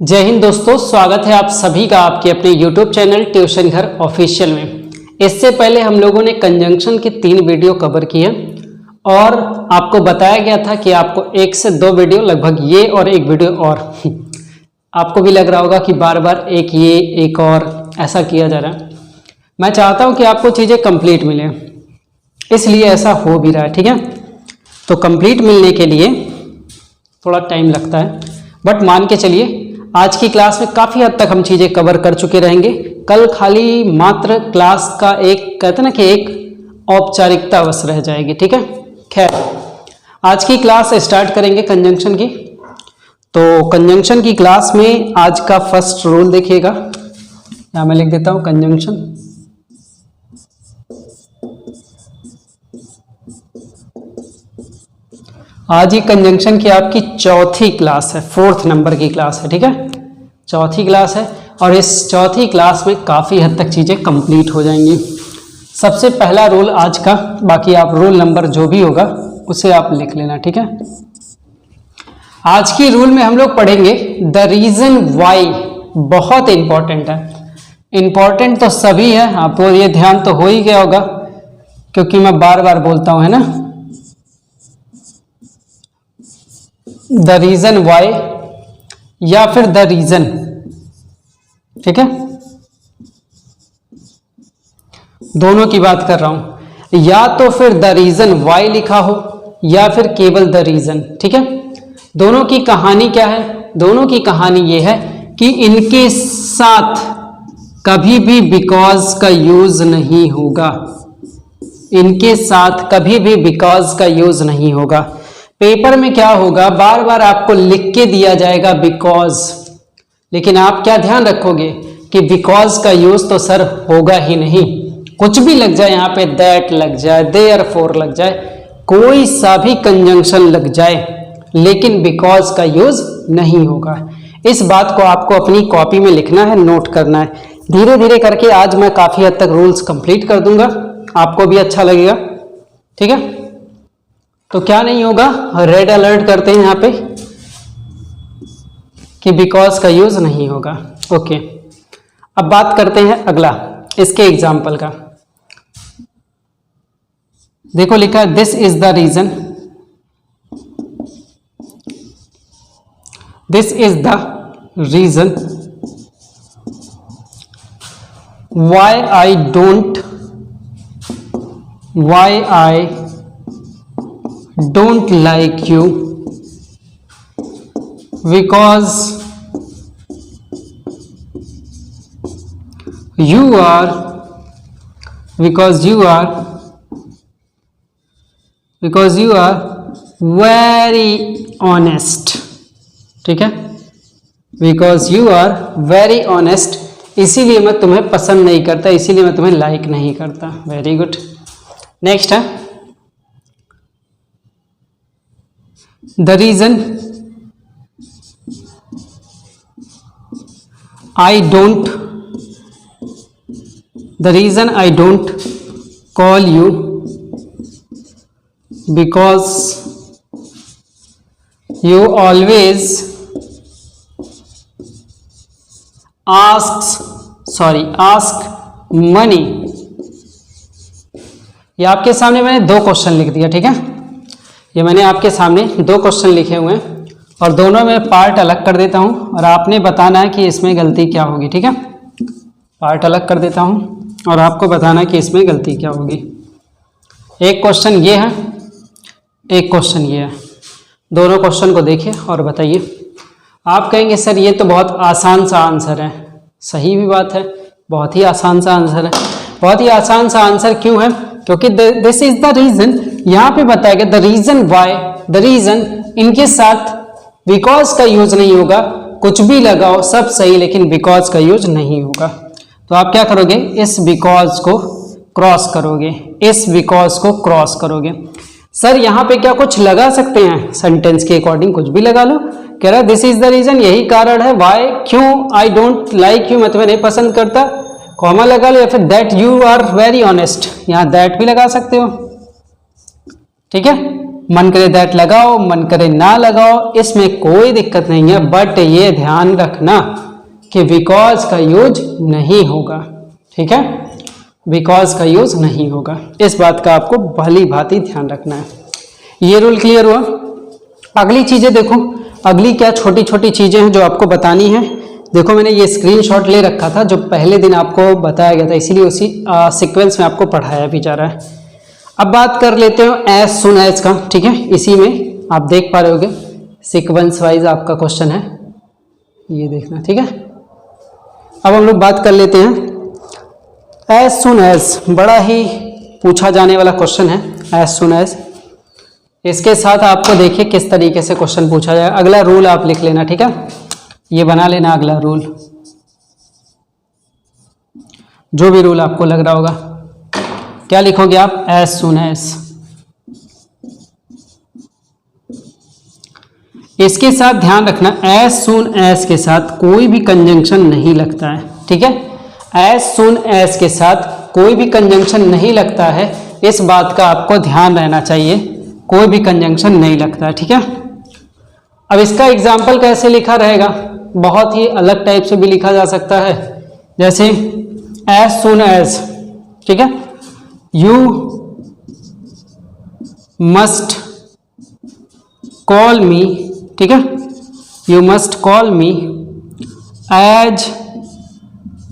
जय हिंद दोस्तों, स्वागत है आप सभी का आपके अपने YouTube चैनल ट्यूशन घर ऑफिशियल में। इससे पहले हम लोगों ने कंजंक्शन की 3 वीडियो कवर की है और आपको बताया गया था कि आपको 1 से 2 वीडियो लगभग ये और एक वीडियो और आपको भी लग रहा होगा कि बार बार एक ये एक और ऐसा किया जा रहा है। मैं चाहता हूँ कि आपको चीज़ें कंप्लीट मिले, इसलिए ऐसा हो भी रहा है। ठीक है, तो कंप्लीट मिलने के लिए थोड़ा टाइम लगता है, बट मान के चलिए आज की क्लास में काफ़ी हद तक हम चीज़ें कवर कर चुके रहेंगे। कल खाली मात्र क्लास का एक कहते ना कि एक औपचारिकता बस रह जाएगी। ठीक है, खैर आज की क्लास स्टार्ट करेंगे कंजंक्शन की। तो कंजंक्शन की क्लास में आज का फर्स्ट रूल देखिएगा, यहाँ मैं लिख देता हूँ कंजंक्शन। आज ही कंजंक्शन की आपकी चौथी क्लास है, 4th नंबर की क्लास है। ठीक है, चौथी क्लास है और इस चौथी क्लास में काफ़ी हद तक चीज़ें कंप्लीट हो जाएंगी। सबसे पहला रूल आज का, बाकी आप रूल नंबर जो भी होगा उसे आप लिख लेना। ठीक है, आज की रूल में हम लोग पढ़ेंगे द रीज़न वाई। बहुत इंपॉर्टेंट है, इंपॉर्टेंट तो सभी है, आपको ये ध्यान तो हो ही गया होगा क्योंकि मैं बार बार बोलता हूँ, है ना। द रीजन वाई या फिर द रीजन, ठीक है, दोनों की बात कर रहा हूं। या तो फिर द रीजन वाई लिखा हो या फिर केवल द रीजन। ठीक है, दोनों की कहानी क्या है? दोनों की कहानी यह है कि इनके साथ कभी भी बिकॉज का यूज नहीं होगा। इनके साथ कभी भी बिकॉज का यूज नहीं होगा। पेपर में क्या होगा, बार बार आपको लिख के दिया जाएगा बिकॉज, लेकिन आप क्या ध्यान रखोगे कि बिकॉज का यूज तो सर होगा ही नहीं। कुछ भी लग जाए, यहाँ पे दैट लग जाए, देयरफॉर लग जाए, कोई सा भी कंजंक्शन लग जाए, लेकिन बिकॉज का यूज नहीं होगा। इस बात को आपको अपनी कॉपी में लिखना है, नोट करना है। धीरे धीरे करके आज मैं काफी हद तक रूल्स कंप्लीट कर दूंगा, आपको भी अच्छा लगेगा। ठीक है, तो क्या नहीं होगा, रेड अलर्ट करते हैं यहाँ पे कि बिकॉज का यूज नहीं होगा। ओके, अब बात करते हैं अगला, इसके एग्जाम्पल का। देखो लिखा है this is the reason, this is the reason why I don't like you because you are very honest। ठीक है, because you are very honest, इसीलिए मैं तुम्हें पसंद नहीं करता, इसीलिए मैं तुम्हें लाइक नहीं करता। Very good. नेक्स्ट है the reason I don't call you because you always ask money। ये आपके सामने मैंने 2 क्वेश्चन लिख दिया। ठीक है, ये मैंने आपके सामने 2 क्वेश्चन लिखे हुए हैं और दोनों में पार्ट अलग कर देता हूं और आपने बताना है कि इसमें गलती क्या होगी। ठीक है, पार्ट अलग कर देता हूं और आपको बताना है कि इसमें गलती क्या होगी। एक क्वेश्चन ये है, एक क्वेश्चन ये है। दोनों क्वेश्चन को देखिए और बताइए। आप कहेंगे सर ये तो बहुत आसान सा आंसर है। सही भी बात है, बहुत ही आसान सा आंसर है। बहुत ही आसान सा आंसर क्यों है? क्योंकि दिस इज द रीजन, यहाँ पे बताया गया the reason why, the reason, इनके साथ बिकॉज का यूज नहीं होगा। कुछ भी लगाओ सब सही, लेकिन बिकॉज का यूज नहीं होगा। तो आप क्या करोगे, इस बिकॉज को क्रॉस करोगे, इस बिकॉज को क्रॉस करोगे। सर यहाँ पे क्या कुछ लगा सकते हैं? सेंटेंस के अकॉर्डिंग कुछ भी लगा लो। कह रहा दिस इज द रीजन, यही कारण है, वाई, क्यों, आई डोंट लाइक यू, मैं तुम्हें नहीं पसंद करता, कॉमा लगा लो, या फिर that you are very honest, यहाँ दैट भी लगा सकते हो। ठीक है, मन करे दैट लगाओ, मन करे ना लगाओ, इसमें कोई दिक्कत नहीं है, बट ये ध्यान रखना कि बिकॉज का यूज नहीं होगा, ठीक है, बिकॉज का यूज नहीं होगा, इस बात का आपको भली भांति ध्यान रखना है। ये रूल क्लियर हुआ। अगली चीजें देखो, अगली क्या छोटी छोटी चीजें हैं जो आपको बतानी है। देखो मैंने ये स्क्रीनशॉट ले रखा था जो पहले दिन आपको बताया गया था, इसीलिए उसी सीक्वेंस में आपको पढ़ाया भी जा रहा है। अब बात कर लेते हो एज सुन एज का, ठीक है, इसी में आप देख पा रहे होगे सीक्वेंस वाइज आपका क्वेश्चन है, ये देखना, ठीक है। अब हम लोग बात कर लेते हैं एज सुन एज, बड़ा ही पूछा जाने वाला क्वेश्चन है एज सुन एज। इसके साथ आपको देखिए किस तरीके से क्वेश्चन पूछा जाए। अगला रूल आप लिख लेना, ठीक है, ये बना लेना अगला रूल, जो भी रूल आपको लग रहा होगा। क्या लिखोगे आप? As soon as. इसके साथ ध्यान रखना एज सुन एज के साथ कोई भी कंजंक्शन नहीं लगता है, ठीक है, एज सुन एज के साथ कोई भी कंजंक्शन नहीं लगता है, इस बात का आपको ध्यान रहना चाहिए, कोई भी कंजंक्शन नहीं लगता है, ठीक है। अब इसका एग्जाम्पल कैसे लिखा रहेगा? बहुत ही अलग टाइप से भी लिखा जा सकता है, जैसे एज सुन एज, ठीक है, यू मस्ट कॉल मी, ठीक है, you must call me as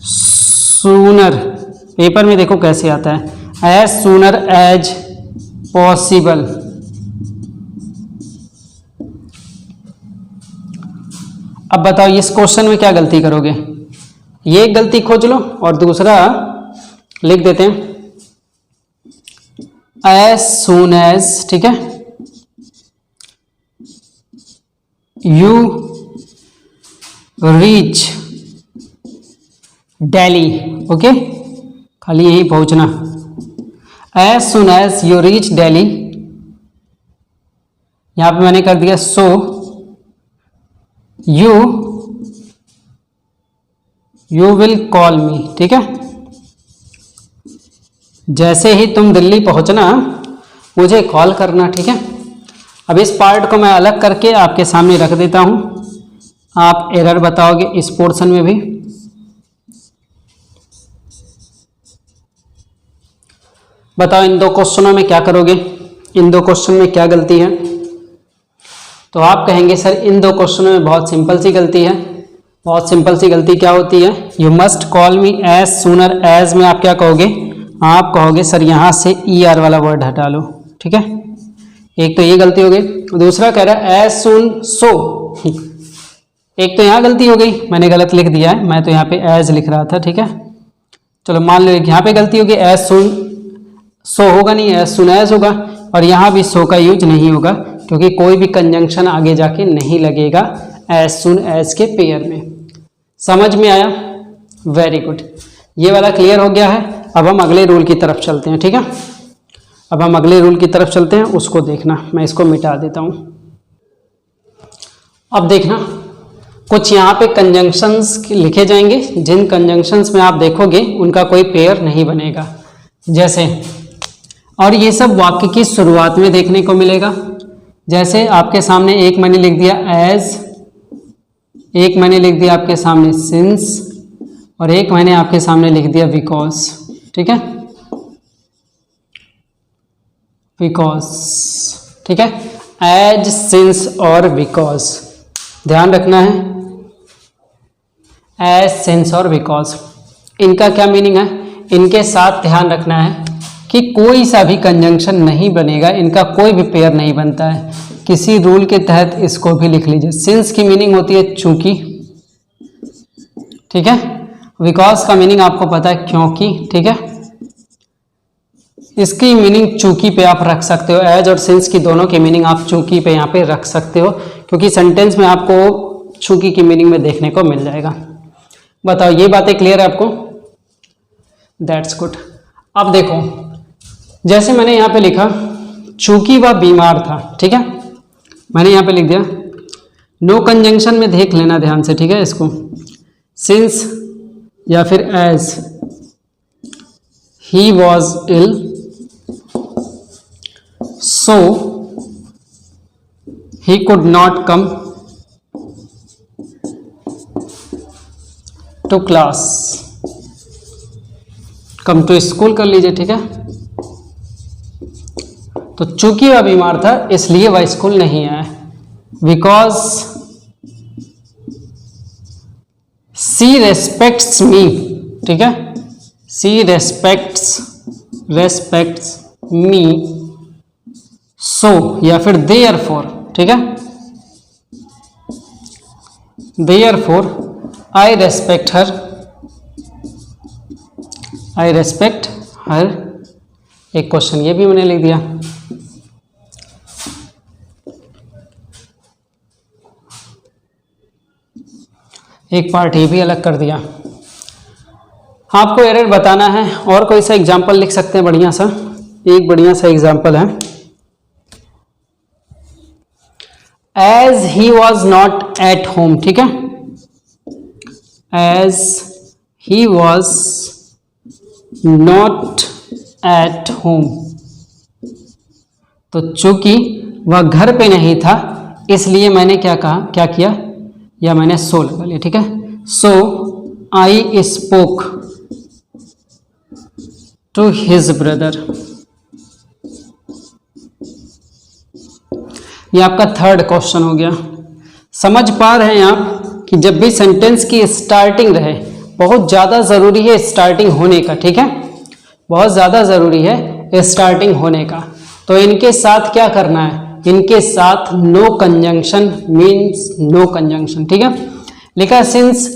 sooner, paper में देखो कैसे आता है, एज सूनर एज पॉसिबल। अब बताओ इस क्वेश्चन में क्या गलती करोगे? ये एक गलती खोज लो और दूसरा लिख देते हैं एज सून एज, ठीक है, यू रीच दिल्ली, ओके, खाली यही पहुंचना, as soon as you reach Delhi, यहां पे मैंने कर दिया so you will call me, ठीक है, जैसे ही तुम दिल्ली पहुंचना मुझे कॉल करना, ठीक है। अब इस पार्ट को मैं अलग करके आपके सामने रख देता हूं, आप एरर बताओगे इस पोर्शन में भी। बताओ इन दो क्वेश्चनों में क्या करोगे, इन दो क्वेश्चन में क्या गलती है? तो आप कहेंगे सर इन दो क्वेश्चनों में बहुत सिंपल सी गलती है। बहुत सिंपल सी गलती क्या होती है? You must call me as sooner as में आप क्या कहोगे? आप कहोगे सर यहाँ से ER वाला वर्ड हटा लो, ठीक है, एक तो ये गलती हो गई। दूसरा कह रहा है एज सून सो, एक तो यहाँ गलती हो गई, मैंने गलत लिख दिया है, मैं तो यहाँ पे एज लिख रहा था, ठीक है, चलो मान लो यहाँ पे गलती होगी, एज सून सो होगा नहीं, एज सुन एज होगा, और यहाँ भी सो का यूज नहीं होगा क्योंकि कोई भी कंजंक्शन आगे जाके नहीं लगेगा एज सुन एज के पेयर में। समझ में आया? वेरी गुड, ये वाला क्लियर हो गया है। अब हम अगले रूल की तरफ चलते हैं, ठीक है, अब हम अगले रूल की तरफ चलते हैं, उसको देखना, मैं इसको मिटा देता हूं। अब देखना कुछ यहाँ पे कंजंक्शंस लिखे जाएंगे, जिन कंजंक्शंस में आप देखोगे उनका कोई पेयर नहीं बनेगा, जैसे, और ये सब वाक्य की शुरुआत में देखने को मिलेगा। जैसे आपके सामने एक मैंने लिख दिया एज, एक मैंने लिख दिया आपके सामने सिंस, और एक मैंने आपके सामने लिख दिया बिकॉज, ठीक है, बिकॉज, ठीक है, एज सिंस और बिकॉज, ध्यान रखना है, एज सिंस और बिकॉज, इनका क्या मीनिंग है? इनके साथ ध्यान रखना है कि कोई सा भी कंजंक्शन नहीं बनेगा, इनका कोई भी पेयर नहीं बनता है। किसी रूल के तहत इसको भी लिख लीजिए। सिंस की मीनिंग होती है चूंकि, ठीक है, बिकॉज का मीनिंग आपको पता है क्योंकि, ठीक है, इसकी मीनिंग चूंकि पे आप रख सकते हो, एज और सिंस की दोनों की मीनिंग आप चूंकि पे यहाँ पे रख सकते हो, क्योंकि सेंटेंस में आपको चूंकि की मीनिंग में देखने को मिल जाएगा। बताओ ये बातें क्लियर है आपको? That's good. अब देखो जैसे मैंने यहाँ पे लिखा चूंकि वह बीमार था, ठीक है, मैंने यहाँ पे लिख दिया, नो कंजंक्शन में देख लेना ध्यान से, ठीक है, इसको सिंस या फिर as he was ill, so he could not come to class, come to school कर लीजिए, ठीक है। तो चूंकि वह बीमार था इसलिए वह स्कूल नहीं आया, बिकॉज सी रेस्पेक्ट्स मी, ठीक है, सी रेस्पेक्ट्स मी, सो या फिर देयरफॉर, ठीक है, therefore I respect her, I respect her. एक क्वेश्चन ये भी मैंने लिख दिया। एक पार्ट ये भी अलग कर दिया। आपको एरर बताना है और कोई सा एग्जाम्पल लिख सकते हैं बढ़िया सा, एक बढ़िया सा एग्जाम्पल है, as he was not at home, ठीक है, as he was not at home, तो चूंकि वह घर पे नहीं था इसलिए मैंने क्या कहा, क्या किया, या मैंने सो लगा लिया, ठीक है। So I spoke to his brother. ये आपका थर्ड क्वेश्चन हो गया। समझ पा रहे हैं आप कि जब भी सेंटेंस की स्टार्टिंग रहे, बहुत ज़्यादा ज़रूरी है स्टार्टिंग होने का, ठीक है, बहुत ज़्यादा ज़रूरी है स्टार्टिंग होने का। तो इनके साथ क्या करना है, इनके साथ no conjunction means no conjunction, ठीक है। लिखा सिंस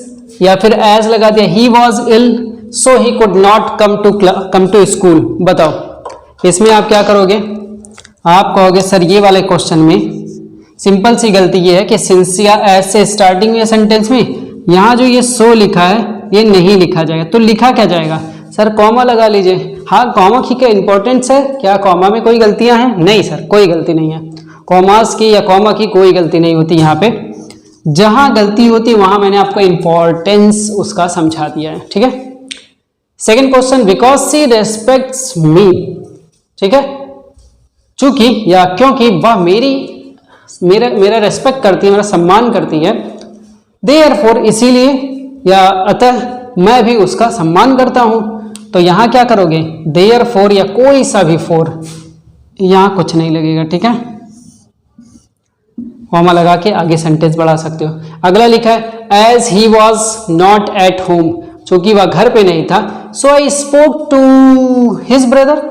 या फिर एज लगा दिया, he was ill so he could not come to school. बताओ इसमें आप क्या करोगे, आप कहोगे सर ये वाले क्वेश्चन में सिंपल सी गलती ये है कि सिंस या एज से स्टार्टिंग में सेंटेंस में यहाँ जो ये सो लिखा है ये नहीं लिखा जाएगा, तो लिखा क्या जाएगा, सर कॉमा लगा लीजिए। हाँ कॉमा की क्या इंपॉर्टेंस है, क्या कॉमा में कोई गलतियां हैं, नहीं सर कोई गलती नहीं है, कॉमास की या कॉमा की कोई गलती नहीं होती यहाँ पे। जहां गलती होती है वहां मैंने आपको इंपॉर्टेंस उसका समझा दिया है, ठीक है। Second question, because she respects me, ठीक है, चूंकि या क्योंकि वह मेरा रेस्पेक्ट करती है, मेरा सम्मान करती है, देयरफॉर इसीलिए या अतः मैं भी उसका सम्मान करता हूं। तो यहां क्या करोगे, देयरफॉर या कोई सा भी फोर, यहां कुछ नहीं लगेगा, ठीक है, कॉमा लगा के आगे सेंटेंस बढ़ा सकते हो। अगला लिखा है as he was not at home, चूंकि वह घर पे नहीं था, so I spoke to his brother,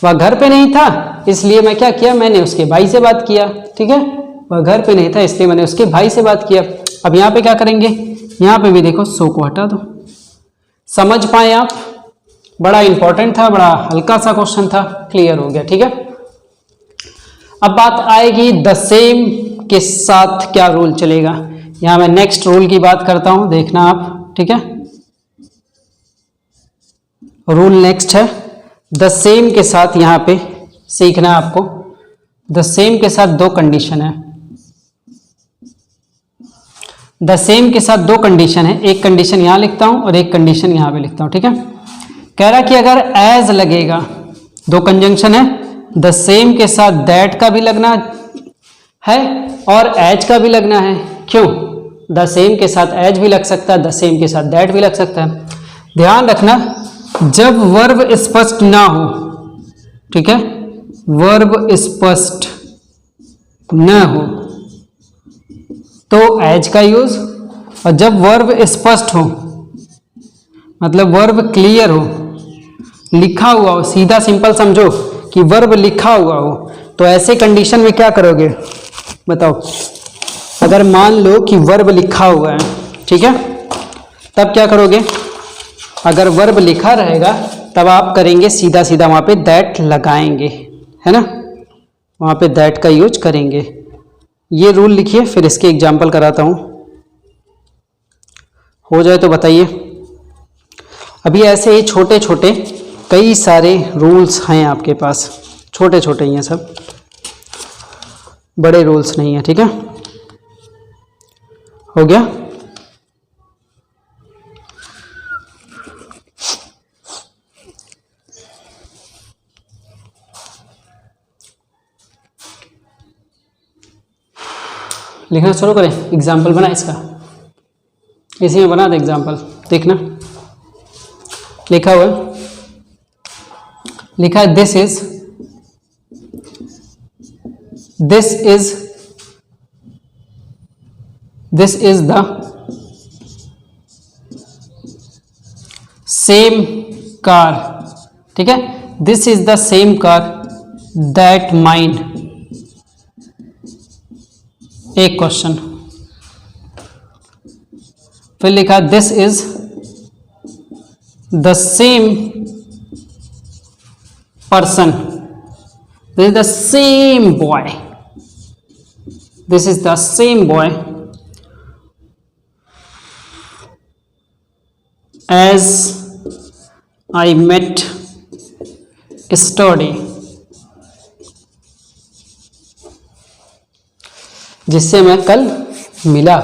वह घर पे नहीं था इसलिए मैं क्या किया, मैंने उसके भाई से बात किया, ठीक है, वह घर पे नहीं था इसलिए मैंने उसके भाई से बात किया। अब यहाँ पे क्या करेंगे, यहाँ पे भी देखो सो को हटा दो। समझ पाए आप, बड़ा इंपॉर्टेंट था, बड़ा हल्का सा क्वेश्चन था, क्लियर हो गया, ठीक है। अब बात आएगी द सेम के साथ क्या रूल चलेगा। यहां मैं नेक्स्ट रूल की बात करता हूं, देखना आप, ठीक है। रूल नेक्स्ट है द सेम के साथ, यहां पे सीखना है आपको। द सेम के साथ दो कंडीशन है, द सेम के साथ दो कंडीशन है, एक कंडीशन यहां लिखता हूं और एक कंडीशन यहां पे लिखता हूं, ठीक है। कह रहा कि अगर एज लगेगा, दो कंजंक्शन है, द सेम के साथ दैट का भी लगना है और एज का भी लगना है। क्यों, द सेम के साथ एज भी लग सकता है, द सेम के साथ दैट भी लग सकता है। ध्यान रखना जब वर्ब स्पष्ट ना हो, ठीक है, वर्ब स्पष्ट न हो तो एज का यूज, और जब वर्ब स्पष्ट हो मतलब वर्ब क्लियर हो, लिखा हुआ हो, सीधा सिंपल समझो कि वर्ब लिखा हुआ हो, तो ऐसे कंडीशन में क्या करोगे बताओ। अगर मान लो कि वर्ब लिखा हुआ है, ठीक है, तब क्या करोगे, अगर वर्ब लिखा रहेगा तब आप करेंगे सीधा सीधा वहां पे दैट लगाएंगे, है ना, वहां पे दैट का यूज करेंगे। ये रूल लिखिए, फिर इसके एग्जाम्पल कराता हूं, हो जाए तो बताइए। अभी ऐसे ही छोटे छोटे कई सारे रूल्स हैं आपके पास, छोटे छोटे ही हैं सब, बड़े रूल्स नहीं है, ठीक है, हो गया। लिखना शुरू करें। एग्जाम्पल बना इसका, इसी में बना दे एग्जाम्पल, देखना लिखा हुआ है, लिखा है this is the same car, ठीक है, this is the same car that mine, एक क्वेश्चन। फिर लिखा this is the same person, this is the same boy, this is the same boy as I met yesterday, जिससे मैं कल मिला,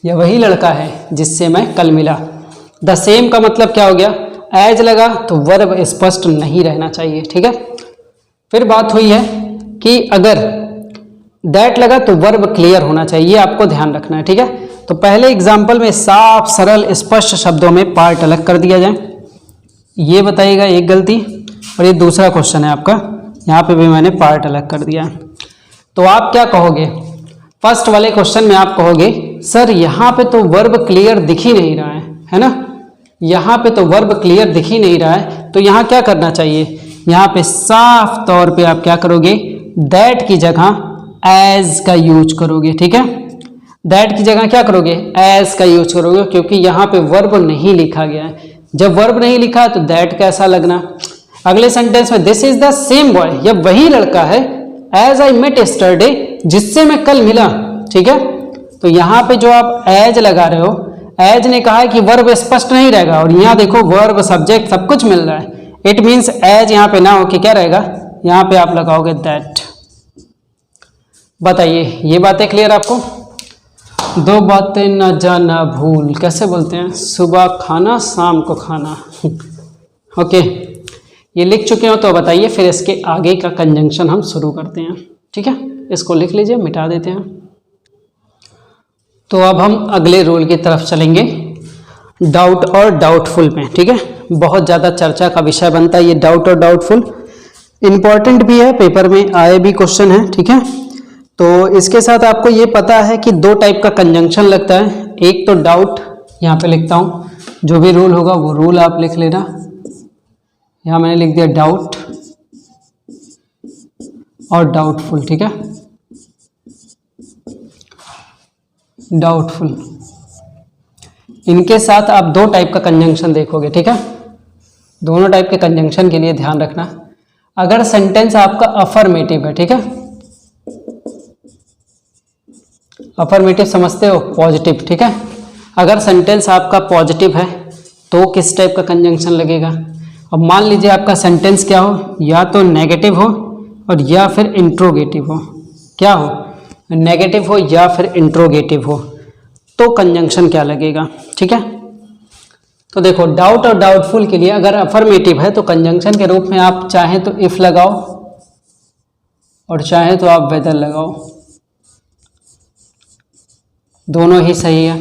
यह वही लड़का है जिससे मैं कल मिला। द सेम का मतलब क्या हो गया, एज लगा तो वर्ब स्पष्ट नहीं रहना चाहिए, ठीक है। फिर बात हुई है कि अगर दैट लगा तो वर्ब क्लियर होना चाहिए, आपको ध्यान रखना है, ठीक है। तो पहले एग्जाम्पल में साफ सरल स्पष्ट शब्दों में पार्ट अलग कर दिया जाए, ये बताइएगा एक गलती। और ये दूसरा क्वेश्चन है आपका, यहाँ पे भी मैंने पार्ट अलग कर दिया है। तो आप क्या कहोगे, फर्स्ट वाले क्वेश्चन में आप कहोगे सर यहाँ पे तो वर्ब क्लियर दिख ही नहीं रहा है ना, यहाँ पे तो वर्ब क्लियर दिख ही नहीं रहा है, तो यहाँ क्या करना चाहिए, यहाँ पे साफ तौर पे आप क्या करोगे, दैट की जगह एज का यूज करोगे, ठीक है। दैट की जगह क्या करोगे, एज का यूज करोगे, क्योंकि यहाँ पे वर्ब नहीं लिखा गया है। जब वर्ब नहीं लिखा तो दैट कैसा लगना। अगले सेंटेंस में this is the same boy, यह वही लड़का है, एज आई मेट यस्टरडे, जिससे मैं कल मिला, ठीक है। तो यहाँ पे जो आप एज लगा रहे हो, एज ने कहा है कि वर्ब स्पष्ट नहीं रहेगा, और यहाँ देखो वर्ब सब्जेक्ट सब कुछ मिल रहा है, इट मीन्स एज यहाँ पे ना हो कि क्या रहेगा, यहाँ पे आप लगाओगे दैट। बताइए ये बातें क्लियर आपको। दो बातें न जाना भूल, कैसे बोलते हैं, सुबह खाना शाम को खाना। ओके, ये लिख चुके हो तो बताइए, फिर इसके आगे का कंजंक्शन हम शुरू करते हैं, ठीक है। इसको लिख लीजिए, मिटा देते हैं। तो अब हम अगले रूल की तरफ चलेंगे, डाउट और डाउटफुल में, ठीक है। बहुत ज़्यादा चर्चा का विषय बनता है ये डाउट और डाउटफुल, इम्पॉर्टेंट भी है, पेपर में आए भी क्वेश्चन है, ठीक है। तो इसके साथ आपको ये पता है कि दो टाइप का कंजंक्शन लगता है, एक तो डाउट, यहाँ पे लिखता हूँ, जो भी रूल होगा वो रूल आप लिख लेना। यहाँ मैंने लिख दिया डाउट और डाउटफुल, ठीक है, डाउटफुल। इनके साथ आप दो टाइप का कंजंक्शन देखोगे, ठीक है। दोनों टाइप के कंजंक्शन के लिए ध्यान रखना, अगर सेंटेंस आपका अफर्मेटिव है, ठीक है, अफर्मेटिव समझते हो, पॉजिटिव, ठीक है। अगर सेंटेंस आपका पॉजिटिव है तो किस टाइप का कंजंक्शन लगेगा। अब मान लीजिए आपका सेंटेंस क्या हो, या तो नेगेटिव हो और या फिर इंट्रोगेटिव हो, क्या हो, नेगेटिव हो या फिर इंट्रोगेटिव हो, तो कंजंक्शन क्या लगेगा, ठीक है। तो देखो डाउट और डाउटफुल के लिए अगर अफर्मेटिव है तो कंजंक्शन के रूप में आप चाहें तो इफ लगाओ और चाहें तो आप वेदर लगाओ, दोनों ही सही है।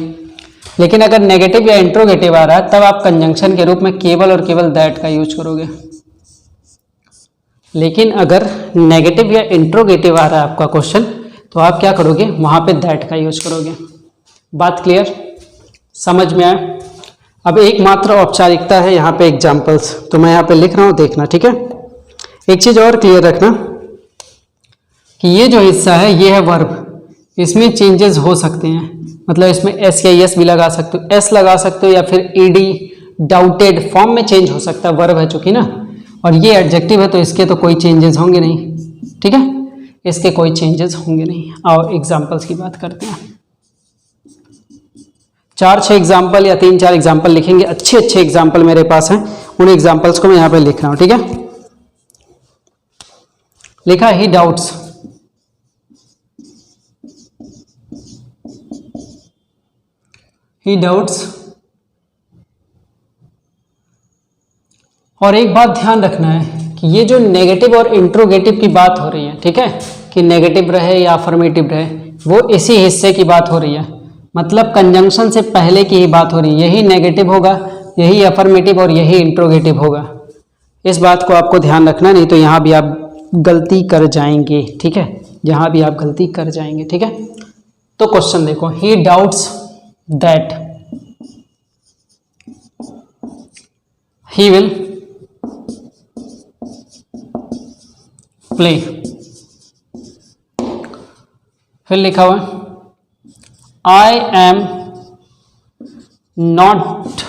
लेकिन अगर नेगेटिव या इंट्रोगेटिव आ रहा है तब आप कंजंक्शन के रूप में केवल और केवल दैट का यूज करोगे। लेकिन अगर नेगेटिव या इंट्रोगेटिव आ रहा है आपका क्वेश्चन तो आप क्या करोगे, वहाँ पे दैट का यूज करोगे। बात क्लियर, समझ में आया। अब एकमात्र औपचारिकता है यहाँ पे एग्जाम्पल्स, तो मैं यहाँ पे लिख रहा हूँ, देखना, ठीक है। एक चीज़ और क्लियर रखना कि ये जो हिस्सा है ये है वर्ब, इसमें चेंजेस हो सकते हैं, मतलब इसमें एस या एस भी लगा सकते हो, एस लगा सकते हो या फिर ईडी डाउटेड फॉर्म में चेंज हो सकता है, वर्ब है चूंकि ना, और ये एडजेक्टिव है तो इसके तो कोई चेंजेस होंगे नहीं, ठीक है, इसके कोई चेंजेस होंगे नहीं। और एग्जाम्पल्स की बात करते हैं, 4-6 एग्जाम्पल या 3-4 एग्जाम्पल लिखेंगे, अच्छे अच्छे एग्जाम्पल मेरे पास हैं, उन एग्जाम्पल्स को मैं यहाँ पे लिख रहा हूँ, ठीक है। लिखा ही डाउट्स, ही डाउट्स। और एक बात ध्यान रखना है कि ये जो नेगेटिव और इंट्रोगेटिव की बात हो रही है, ठीक है, कि नेगेटिव रहे या अफर्मेटिव रहे, वो इसी हिस्से की बात हो रही है, मतलब कंजंक्शन से पहले की ही बात हो रही है। यही नेगेटिव होगा, यही अफर्मेटिव और यही इंट्रोगेटिव होगा। इस बात को आपको ध्यान रखना, नहीं तो यहाँ भी आप गलती कर जाएंगे, ठीक है, यहाँ भी आप गलती कर जाएंगे, ठीक है। तो क्वेश्चन देखो, ही doubts that he will play, फिर लिखा हुआ आई एम नॉट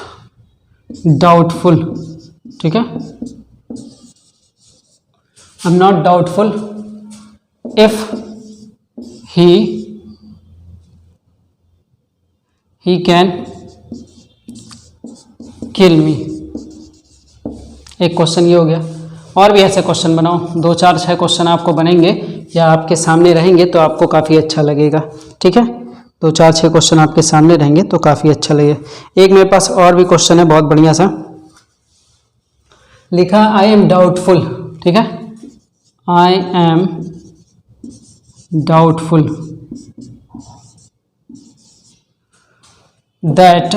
डाउटफुल, ठीक है, आई am not doubtful if he can kill me। एक क्वेश्चन ये हो गया। और भी ऐसे क्वेश्चन बनाओ, 2 4 6 क्वेश्चन आपको बनेंगे या आपके सामने रहेंगे तो आपको काफ़ी अच्छा लगेगा, ठीक है। 2 4 6 क्वेश्चन आपके सामने रहेंगे तो काफ़ी अच्छा लगेगा। एक मेरे पास और भी क्वेश्चन है बहुत बढ़िया सा, लिखा आई एम डाउटफुल, ठीक है, आई am doubtful that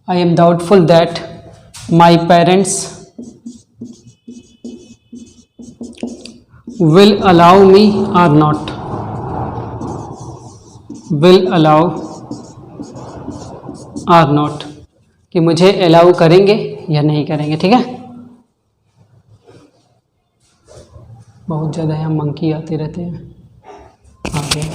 I am doubtful that my parents will allow me or not, will allow or not, कि मुझे अलाउ करेंगे या नहीं करेंगे, ठीक है। बहुत ज़्यादा यहाँ मंकी आते रहते हैं आगे।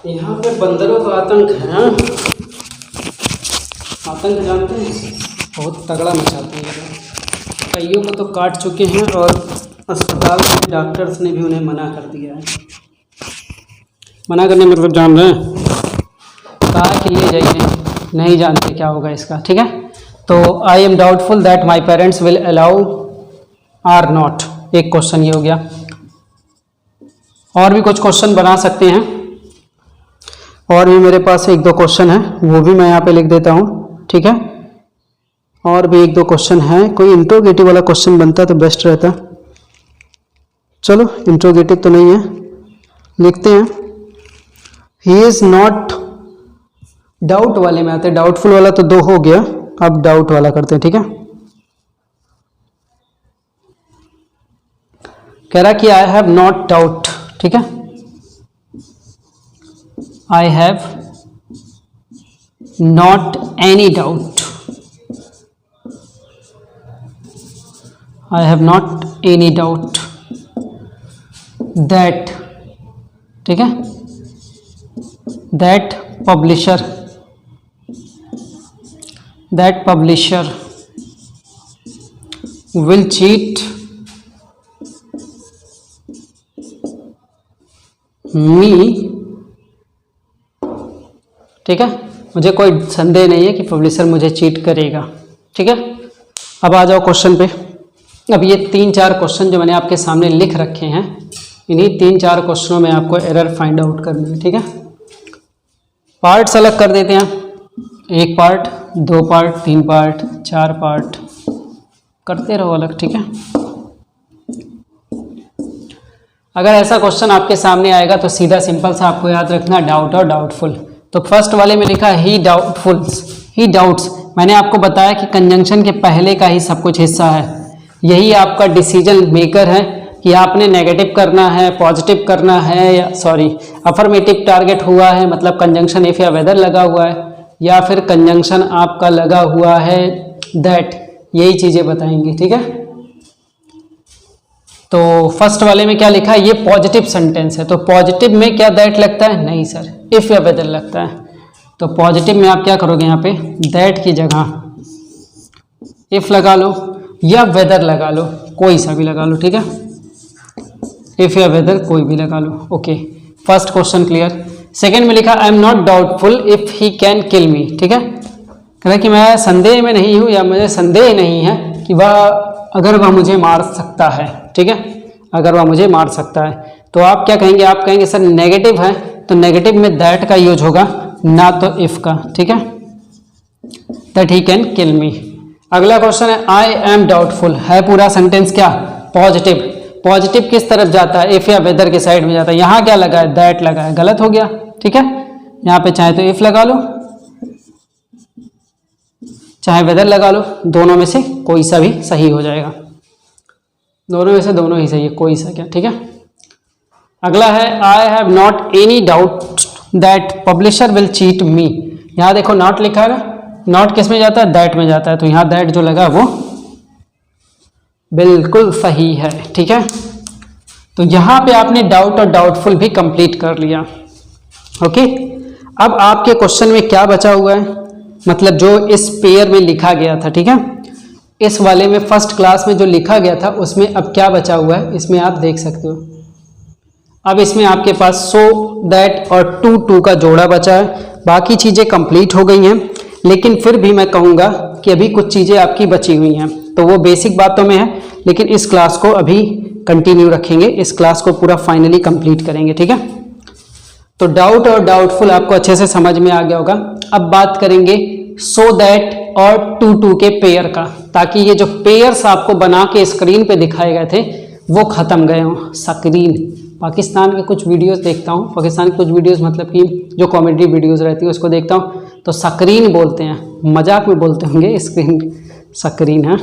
यहाँ पे बंदरों का आतंक है, आतंक जानते हैं, बहुत तगड़ा मचाते हैं। कईयों को तो काट चुके हैं और अस्पताल के डॉक्टर्स ने भी उन्हें मना कर दिया है। मना करने मतलब जान रहे हैं, कहा कि ले जाइए, नहीं जानते क्या होगा इसका, ठीक है। तो I am doubtful that my parents will allow or not, एक क्वेश्चन ये हो गया। और भी कुछ क्वेश्चन बना सकते हैं, और भी मेरे पास 1 2 क्वेश्चन है, वो भी मैं यहाँ पे लिख देता हूँ, ठीक है। और भी 1 2 क्वेश्चन है, कोई इंट्रोगेटिव वाला क्वेश्चन बनता तो बेस्ट रहता। चलो इंट्रोगेटिव तो नहीं है, लिखते हैं ही इज़ नॉट, डाउट वाले में आते, डाउटफुल वाला तो 2 हो गया, अब डाउट वाला करते हैं, ठीक है। कह रहा कि आई हैव नॉट डाउट, ठीक है, I have not any doubt, I have not any doubt that, ठीक है, that publisher will cheat me, ठीक है, मुझे कोई संदेह नहीं है कि पब्लिशर मुझे चीट करेगा, ठीक है। अब आ जाओ क्वेश्चन पे। अब ये 3 4 क्वेश्चन जो मैंने आपके सामने लिख रखे हैं, इन्हीं 3 4 क्वेश्चनों में आपको एरर फाइंड आउट करनी है, ठीक है। पार्ट्स अलग कर देते हैं, 1 पार्ट, 2 पार्ट, 3 पार्ट, 4 पार्ट, करते रहो अलग, ठीक है। अगर ऐसा क्वेश्चन आपके सामने आएगा तो सीधा सिंपल सा आपको याद रखना डाउट और डाउटफुल। तो फर्स्ट वाले में लिखा ही डाउटफुल्स, ही डाउट्स, मैंने आपको बताया कि कंजंक्शन के पहले का ही सब कुछ हिस्सा है, यही आपका डिसीजन मेकर है कि आपने नेगेटिव करना है, पॉजिटिव करना है, या अफर्मेटिव टारगेट हुआ है, मतलब कंजंक्शन इफ या वेदर लगा हुआ है, या फिर कंजंक्शन आपका लगा हुआ है दैट, यही चीज़ें बताएंगी, ठीक है। तो फर्स्ट वाले में क्या लिखा है, ये पॉजिटिव सेंटेंस है, तो पॉजिटिव में क्या दैट लगता है, नहीं सर, इफ या वेदर लगता है, तो पॉजिटिव में आप क्या करोगे, यहाँ पे दैट की जगह इफ लगा लो या वेदर लगा लो, कोई सा भी लगा लो, ठीक है। इफ या वेदर कोई भी लगा लो। Okay, first question clear. Second में लिखा I am not doubtful if he can kill me, ठीक है। कह रहा कि मैं संदेह में नहीं हूँ या मुझे संदेह नहीं है कि वह अगर वह मुझे मार सकता है, ठीक है, अगर वह मुझे मार सकता है। तो आप क्या कहेंगे, आप कहेंगे सर नेगेटिव है, तो नेगेटिव में दैट का यूज होगा, ना तो इफ का, ठीक है, दैट ही कैन किल मी। अगला क्वेश्चन है आई एम डाउटफुल, है पूरा सेंटेंस क्या, पॉजिटिव। पॉजिटिव किस तरफ जाता है, इफ या वेदर के साइड में जाता है। यहाँ क्या लगा है, दैट लगा है, गलत हो गया, ठीक है। यहाँ पे चाहे तो इफ लगा लो चाहे वेदर लगा लो, दोनों में से कोई सा भी सही हो जाएगा, दोनों में से दोनों ही सही है, कोई सा क्या, ठीक है। अगला है I have not any doubt that publisher will cheat मी। यहाँ देखो नॉट लिखा है ना, नॉट किस में जाता है, दैट में जाता है, तो यहाँ दैट जो लगा वो बिल्कुल सही है, ठीक है। तो यहाँ पे आपने डाउट और डाउटफुल भी कंप्लीट कर लिया। ओके, अब आपके क्वेश्चन में क्या बचा हुआ है, मतलब जो इस पेयर में लिखा गया था, ठीक है, इस वाले में फर्स्ट क्लास में जो लिखा गया था उसमें अब क्या बचा हुआ है, इसमें आप देख सकते हो। अब इसमें आपके पास सो दैट और टू टू का जोड़ा बचा है, बाकी चीज़ें कंप्लीट हो गई हैं, लेकिन फिर भी मैं कहूँगा कि अभी कुछ चीज़ें आपकी बची हुई हैं, तो वो बेसिक बातों में है, लेकिन इस क्लास को अभी कंटिन्यू रखेंगे, इस क्लास को पूरा फाइनली कंप्लीट करेंगे, ठीक है। तो डाउट और डाउटफुल आपको अच्छे से समझ में आ गया होगा। अब बात करेंगे सो दैट और टू टू के पेयर का, ताकि ये जो पेयर्स आपको बना के स्क्रीन पे दिखाए गए थे वो खत्म गए हों। स्क्रीन, पाकिस्तान के कुछ वीडियोस देखता हूँ, पाकिस्तान के कुछ वीडियोस मतलब कि जो कॉमेडी वीडियोस रहती है उसको देखता हूँ, तो स्क्रीन बोलते हैं, मजाक में बोलते होंगे, स्क्रीन स्क्रीन है।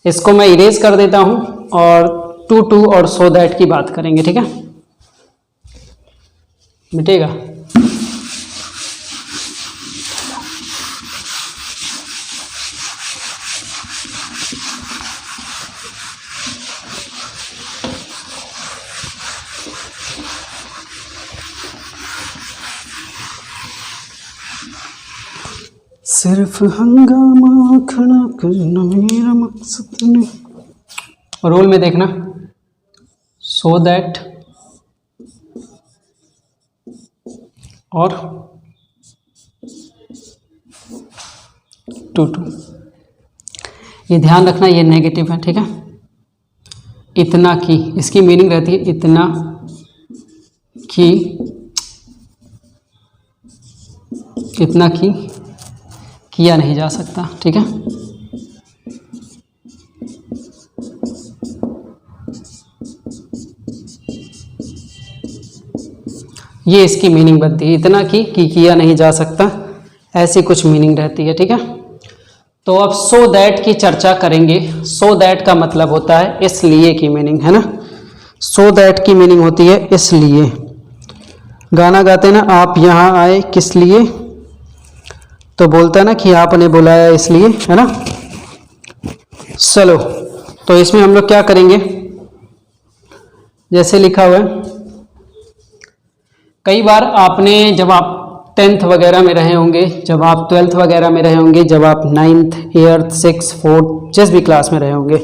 इसको मैं इरेज कर देता हूँ और टू टू और सो दैट की बात करेंगे, ठीक है, मिटेगा। सिर्फ हंगामा खड़ा करना मेरा मकसद नहीं। रोल में देखना सो दैट और टू टू, ये ध्यान रखना ये नेगेटिव है, ठीक है। इतना की, इसकी मीनिंग रहती है इतना की, इतना की किया नहीं जा सकता, ठीक है। ये इसकी मीनिंग बनती है, इतना की कि किया नहीं जा सकता, ऐसी कुछ मीनिंग रहती है, ठीक है। तो अब सो दैट की चर्चा करेंगे। सो दैट का मतलब होता है इसलिए की मीनिंग, है ना। सो दैट की मीनिंग होती है इसलिए। गाना गाते ना, आप यहाँ आए किस लिए, तो बोलता है ना कि आपने बुलाया इसलिए, है ना। चलो, तो इसमें हम लोग क्या करेंगे, जैसे लिखा हुआ है, कई बार आपने जब आप 10th वगैरह में रहे होंगे, जब आप 12th वगैरह में रहे होंगे, जब आप 9th, 8th, 6th, 4th जिस भी क्लास में रहे होंगे,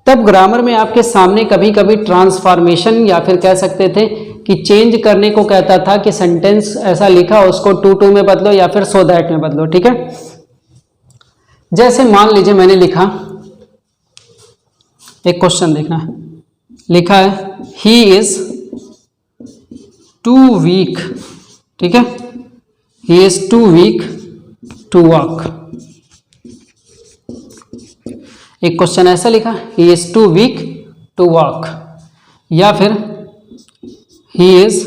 तब ग्रामर में आपके सामने कभी कभी ट्रांसफॉर्मेशन या फिर कह सकते थे कि चेंज करने को कहता था कि सेंटेंस ऐसा लिखा उसको टू टू में बदलो या फिर सो दैट में बदलो, ठीक है। जैसे मान लीजिए मैंने लिखा, एक क्वेश्चन देखना, लिखा है ही इज टू वीक, ठीक है, he is too weak to walk. एक क्वेश्चन ऐसा लिखा, he is too weak to walk, या फिर he is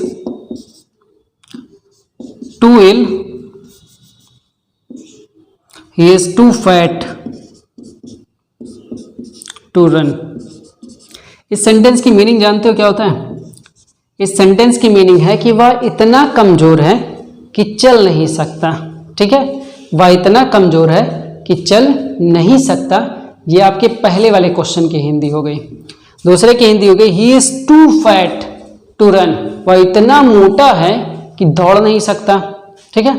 too ill, he is too fat to run. इस सेंटेंस की मीनिंग जानते हो क्या होता है? इस सेंटेंस की मीनिंग है कि वह इतना कमजोर है कि चल नहीं सकता, ठीक है, वह इतना कमजोर है कि चल नहीं सकता। ये आपके पहले वाले क्वेश्चन की हिंदी हो गई। दूसरे की हिंदी हो गई he is too fat to run, वह इतना मोटा है कि दौड़ नहीं सकता, ठीक है।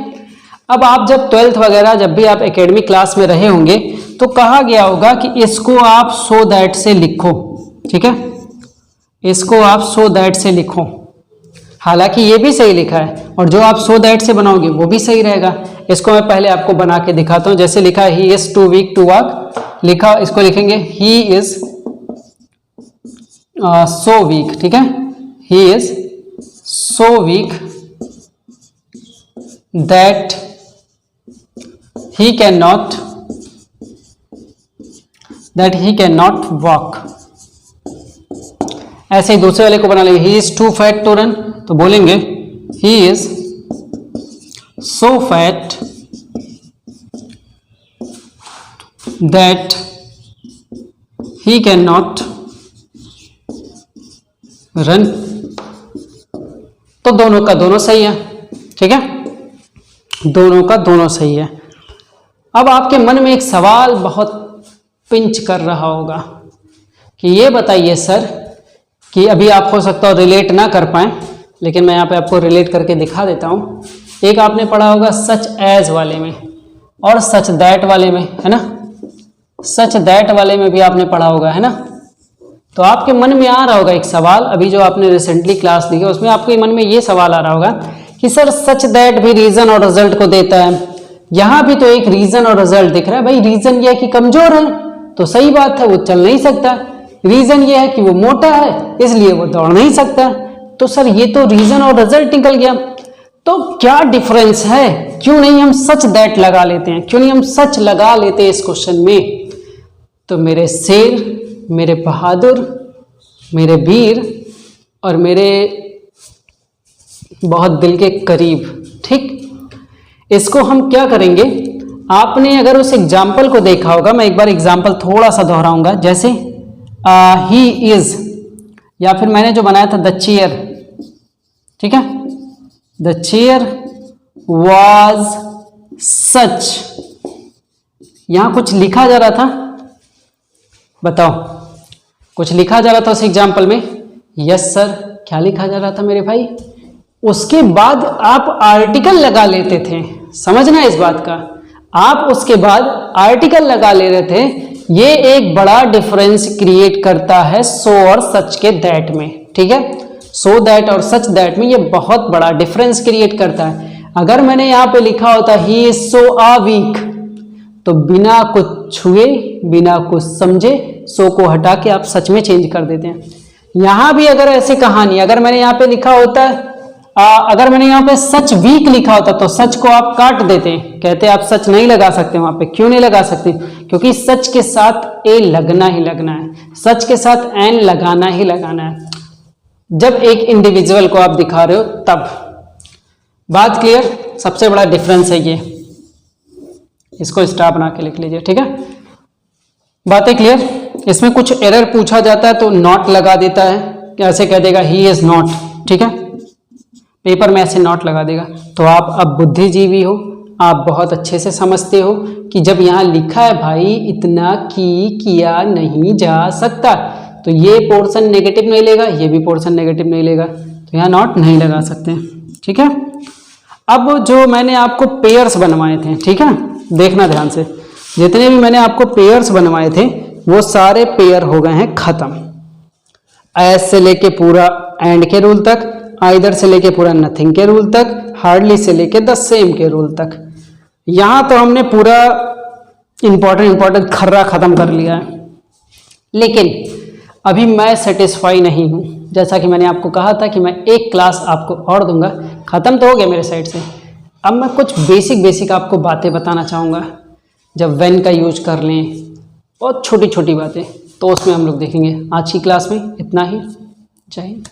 अब आप जब 12th वगैरह जब भी आप एकेडमिक क्लास में रहे होंगे तो कहा गया होगा कि इसको आप सो दैट से लिखो, ठीक है, इसको आप सो दैट से लिखो। हालांकि ये भी सही लिखा है और जो आप सो दैट से बनाओगे वो भी सही रहेगा। इसको मैं पहले आपको बना के दिखाता हूं। जैसे लिखा he is too weak to walk, लिखा इसको लिखेंगे ही इज सो वीक, ठीक है, he is so weak that he cannot walk। ऐसे ही दूसरे वाले को बना लेंगे, he is too fat to run, तो बोलेंगे he is so fat that he cannot run। तो दोनों का दोनों सही है, ठीक है, दोनों का दोनों सही है। अब आपके मन में एक सवाल बहुत पिंच कर रहा होगा कि ये बताइए सर कि अभी आप हो सकता हो रिलेट ना कर पाए, लेकिन मैं यहाँ पे आपको रिलेट करके दिखा देता हूँ। एक आपने पढ़ा होगा सच एज वाले में और सच दैट वाले में, है ना, सच दैट वाले में भी आपने पढ़ा होगा, है ना। तो आपके मन में आ रहा होगा एक सवाल, अभी जो आपने रिसेंटली क्लास ली है उसमें आपके मन में ये सवाल आ रहा होगा कि सर सच दैट भी रीजन और रिजल्ट को देता है, यहां भी तो एक रीजन और रिजल्ट दिख रहा है। भाई रीजन ये है कि कमजोर है तो सही बात है, वो चल नहीं सकता। रीजन ये है कि वो मोटा है इसलिए वो दौड़ नहीं सकता। तो सर ये तो रीजन और रिजल्ट निकल गया, तो क्या डिफरेंस है, क्यों नहीं हम सच दैट लगा लेते हैं, क्यों नहीं हम सच लगा लेते हैं इस क्वेश्चन में। तो मेरे शेर, मेरे बहादुर, मेरे वीर और मेरे बहुत दिल के करीब, ठीक, इसको हम क्या करेंगे, आपने अगर उस एग्जाम्पल को देखा होगा, मैं एक बार एग्जाम्पल थोड़ा सा दोहराऊंगा। जैसे ही इज, या फिर मैंने जो बनाया था द चेयर, ठीक है, द चेयर वॉज सच, यहां कुछ लिखा जा रहा था, बताओ कुछ लिखा जा रहा था उस एग्जाम्पल में। यस सर, क्या लिखा जा रहा था मेरे भाई, उसके बाद आप आर्टिकल लगा लेते थे, समझना इस बात का, आप उसके बाद आर्टिकल लगा ले रहे थे। ये एक बड़ा डिफरेंस क्रिएट करता है सो और सच के दैट में, ठीक है, सो दैट और सच दैट में ये बहुत बड़ा डिफरेंस क्रिएट करता है। अगर मैंने यहाँ पे लिखा होता ही इज सो अ वीक, तो बिना कुछ छुए बिना कुछ समझे सो को हटा के आप सच में चेंज कर देते हैं। यहां भी अगर ऐसी कहानी, अगर मैंने यहाँ पे लिखा होता है अगर मैंने यहाँ पे सच वीक लिखा होता तो सच को आप काट देते, कहते आप सच नहीं लगा सकते वहां पे। क्यों नहीं लगा सकते, क्योंकि सच के साथ ए लगना ही लगना है, सच के साथ एन लगाना ही लगाना है जब एक इंडिविजुअल को आप दिखा रहे हो तब। बात क्लियर, सबसे बड़ा डिफरेंस है ये, इसको स्टार बना के लिख लीजिए, ठीक है, बातें क्लियर। इसमें कुछ एरर पूछा जाता है तो नॉट लगा देता है, ऐसे कह देगा ही इज नॉट, ठीक है, पेपर में ऐसे नॉट लगा देगा। तो आप अब बुद्धिजीवी हो, आप बहुत अच्छे से समझते हो कि जब यहाँ लिखा है भाई इतना किया नहीं जा सकता, तो ये पोर्शन नेगेटिव नहीं लेगा, ये भी पोर्शन नेगेटिव नहीं लेगा, तो यहाँ नॉट नहीं लगा सकते, ठीक है। अब जो मैंने आपको पेयर्स बनवाए थे, ठीक है, देखना ध्यान से, जितने भी मैंने आपको पेयर्स बनवाए थे वो सारे पेयर हो गए हैं खत्म। एज से लेके पूरा एंड के रूल तक, आइदर से लेके पूरा नथिंग के रूल तक, हार्डली से लेके द सेम के रूल तक। यहां तो हमने पूरा इंपॉर्टेंट खर्रा खत्म कर लिया है, लेकिन अभी मैं सेटिस्फाई नहीं हूं। जैसा कि मैंने आपको कहा था कि मैं एक क्लास आपको और दूंगा, खत्म तो हो गया मेरे साइड से। अब मैं कुछ बेसिक आपको बातें बताना चाहूँगा, जब व्हेन का यूज कर लें, बहुत छोटी छोटी बातें, तो उसमें हम लोग देखेंगे। आज की क्लास में इतना ही, जय हिंद।